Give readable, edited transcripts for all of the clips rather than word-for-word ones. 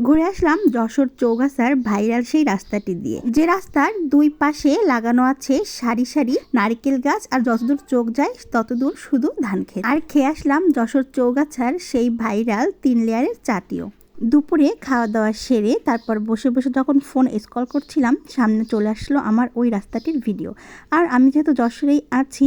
ঘুরে আসলাম যশোর চৌগাছার ভাইরাল সেই রাস্তাটি দিয়ে, যে রাস্তার দুই পাশে লাগানো আছে সারি সারি নারকেল গাছ, আর যতদূর চোখ যায় ততদূর শুধু ধান ক্ষেত। আর খেয়ে আসলাম যশোর চৌগাছার সেই ভাইরাল 3 লেয়ারের চাটিও। দুপুরে খাওয়া দাওয়া সেরে তারপর বসে বসে যখন ফোন স্ক্রল করছিলাম, সামনে চলে আসলো আমার ওই রাস্তাটির ভিডিও। আর আমি যেহেতু যশোরেই আছি,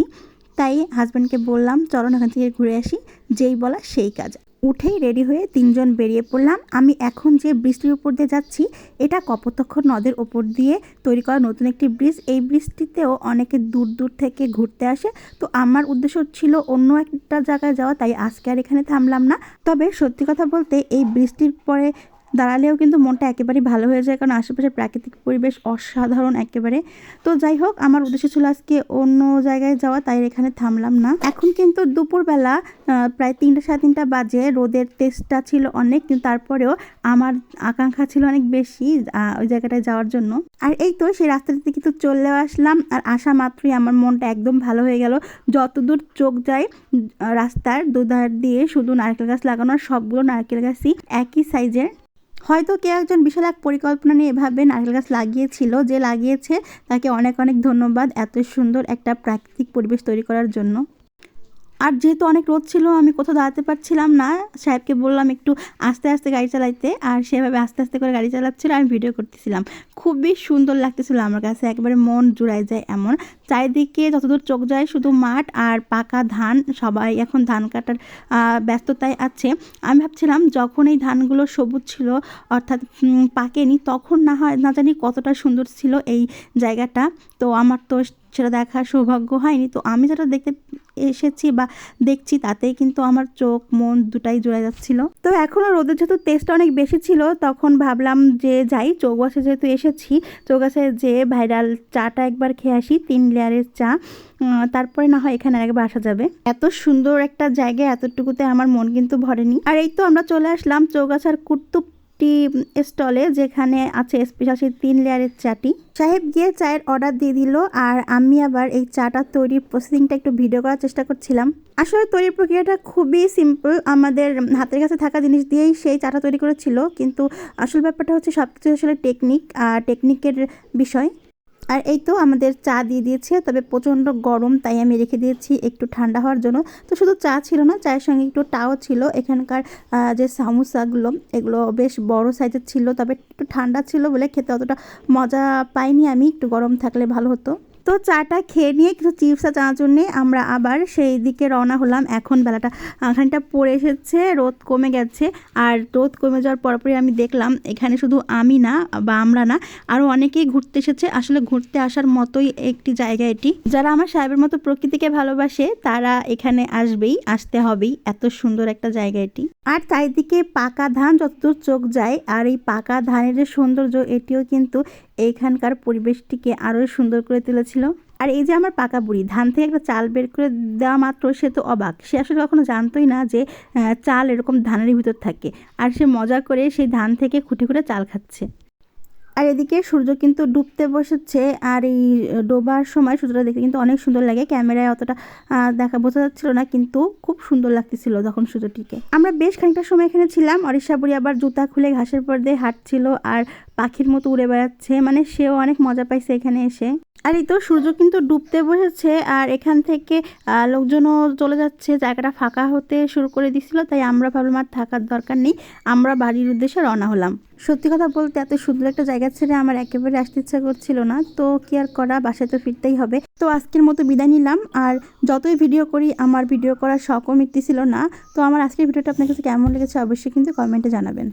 তাই হাজব্যান্ডকে বললাম চলো এখান থেকে ঘুরে আসি। যেই বলা সেই কাজ, উঠেই রেডি হয়ে 3 জন বেরিয়ে পড়লাম। আমি এখন যে ব্রিজটির উপর দিয়ে যাচ্ছি, এটা কপোতাক্ষ নদের উপর দিয়ে তৈরি করা নতুন একটি ব্রিজ। এই ব্রিজটিতেও অনেকে দূর দূর থেকে ঘুরতে আসে। তো আমার উদ্দেশ্য ছিল অন্য একটা জায়গায় যাওয়া, তাই আজকে আর এখানে থামলাম না। তবে সত্যি কথা বলতে এই ব্রিজটির পরে দাঁড়ালেও কিন্তু মনটা একেবারেই ভালো হয়ে যায়, কারণ আশেপাশে প্রাকৃতিক পরিবেশ অসাধারণ একেবারে। তো যাই হোক, আমার উদ্দেশ্য ছিল আজকে অন্য জায়গায় যাওয়া, তাই এখানে থামলাম না। এখন কিন্তু দুপুরবেলা প্রায় 3টা 3:30 বাজে। রোদের তেজটা ছিল অনেক, কিন্তু তারপরেও আমার আকাঙ্ক্ষা ছিল অনেক বেশি ওই জায়গাটায় যাওয়ার জন্য। আর এই তো সেই রাস্তাটিতে কিন্তু চলেও আসলাম। আর আসা মাত্রই আমার মনটা একদম ভালো হয়ে গেল। যতদূর চোখ যায় রাস্তার দুধার দিয়ে শুধু নারকেল গাছ লাগানো, আর সবগুলো নারকেল গাছই একই সাইজের। হয়তো কেউ একজন বিশাল এক পরিকল্পনা নিয়ে এভাবে নারকেল গাছ লাগিয়েছিল, যে লাগিয়েছে তাকে অনেক অনেক ধন্যবাদ এত সুন্দর একটা প্রাকৃতিক পরিবেশ তৈরি করার জন্য। আর যেহেতু অনেক রোদ ছিল, আমি কোথাও দাঁড়াতে পারছিলাম না। সাহেবকে বললাম একটু আস্তে আস্তে গাড়ি চালাইতে, আর সেভাবে আস্তে আস্তে করে গাড়ি চালাচ্ছিল, আমি ভিডিও করতেছিলাম। খুবই সুন্দর লাগতেছিল আমার কাছে, একেবারে মন জুড়ায় যায় এমন। চারিদিকে যতদূর চোখ যায় শুধু মাঠ আর পাকা ধান। সবাই এখন ধান কাটার ব্যস্ততায় আছে। আমি ভাবছিলাম যখন এই ধানগুলো সবুজ ছিল, অর্থাৎ পাকেনি, তখন না জানি কতটা সুন্দর ছিল এই জায়গাটা। তো আমার তো সেটা দেখার সৌভাগ্য হয়নি। তো আমি যেটা দেখতে এসেছি বা দেখছি, তাতেই কিন্তু আমার চোখ মন দুটাই জুড়ে যাচ্ছিল। তো এখনও রোদের যেহেতু তেজটা অনেক বেশি ছিল, তখন ভাবলাম যে যাই চৌগাছা যেহেতু এসেছি, চৌগাছায় যে ভাইরাল চাটা একবার খেয়ে আসি, 3 লেয়ারের চা। তারপরে না হয় এখানে একবার আসা যাবে। এত সুন্দর একটা জায়গায় এতটুকুতে আমার মন কিন্তু ভরেনি। আর এই তো আমরা চলে আসলাম চৌগাছার কুতুব স্টলে, যেখানে আছে স্পেশাল সেই 3 লেয়ারের চাটি। সাহেব গিয়ে চায়ের অর্ডার দিয়ে দিল, আর আমি আবার এই চাটা তৈরির প্রসেসিংটা একটু ভিডিও করার চেষ্টা করছিলাম। আসলে তৈরির প্রক্রিয়াটা খুবই সিম্পল, আমাদের হাতের কাছে থাকা জিনিস দিয়েই সেই চাটা তৈরি করেছিল। কিন্তু আসল ব্যাপারটা হচ্ছে সব কিছু আসলে টেকনিকের বিষয়। আর এই তো আমাদের চা দিয়ে দিয়েছে, তবে প্রচণ্ড গরম, তাই আমি রেখে দিয়েছি একটু ঠান্ডা হওয়ার জন্য। তো শুধু চা ছিল না, চায়ের সঙ্গে একটু টাও ছিল। এখানকার যে সামোসাগুলো, এগুলো বেশ বড় সাইজের ছিল, তবে একটু ঠান্ডা ছিল বলে খেতে অতটা মজা পাইনি আমি, একটু গরম থাকলে ভালো হতো। তো চাটা খেয়ে নিয়ে কিছু চিপস আর চানাচুর নিয়ে আমরা আবার সেই দিকে রওনা হলাম। এখন বেলাটা খানিকটা পড়ে এসেছে, রোদ কমে গেছে। আর রোদ কমে যাওয়ার পরপরই আমি দেখলাম এখানে শুধু আমি না বা আমরা না, আরও অনেকেই ঘুরতে এসেছে। আসলে ঘুরতে আসার মতোই একটি জায়গা এটি। যারা আমার সাহেবের মতো প্রকৃতিকে ভালোবাসে তারা এখানে আসতে হবেই, এত সুন্দর একটা জায়গা এটি। আর চারিদিকে পাকা ধান যতদূর চোখ যায়, আর এই পাকা ধানের যে সৌন্দর্য, এটিও কিন্তু এইখানকার পরিবেশটিকে আরও সুন্দর করে তুলেছিল। আর এই যে আমার পাকা বুড়ি, ধান থেকে একটা চাল বের করে দেওয়া মাত্র সে তো অবাক। সে আসলে কখনো জানতোই না যে চাল এরকম ধানের ভিতর থাকে, আর সে মজা করে সেই ধান থেকে খুঁটি খুঁটে চাল খাচ্ছে। আর এদিকে সূর্য কিন্তু ডুবতে বসেছে, আর এই ডোবার সময় সূর্যটা দেখতে কিন্তু অনেক সুন্দর লাগে। ক্যামেরায় অতটা বোঝা যাচ্ছিল না, কিন্তু খুব সুন্দর লাগতেছিল যখন সূর্যটিকে। আমরা বেশ খানিকটা সময় এখানে ছিলাম। অরিশা বুড়ি আবার জুতা খুলে ঘাসের পর দিয়ে হাঁটছিল, আর পাখির মতো উড়ে বেড়াচ্ছে, মানে সেও অনেক মজা পাইছে এখানে এসে। আর এই তো সূর্য কিন্তু ডুবতে বসেছে, আর এখান থেকে লোকজনও চলে যাচ্ছে, জায়গাটা ফাঁকা হতে শুরু করে দিছিল। তাই আমরা ভাবলাম আর থাকার দরকার নেই, আমরা বাড়ির উদ্দেশ্যে রওনা হলাম। সত্যি কথা বলতে এত সুন্দর একটা জায়গা ছেড়ে আমার একেবারে আসতে ইচ্ছা করছিল না, তো কি আর করা, বাসায় তো ফিরতেই হবে। তো আজকের মতো বিদায় নিলাম। আর যতই ভিডিও করি আমার ভিডিও করার শখও মিটতেছিল না। তো আমার আজকের ভিডিওটা আপনার কাছে কেমন লেগেছে অবশ্যই কিন্তু কমেন্টে জানাবেন।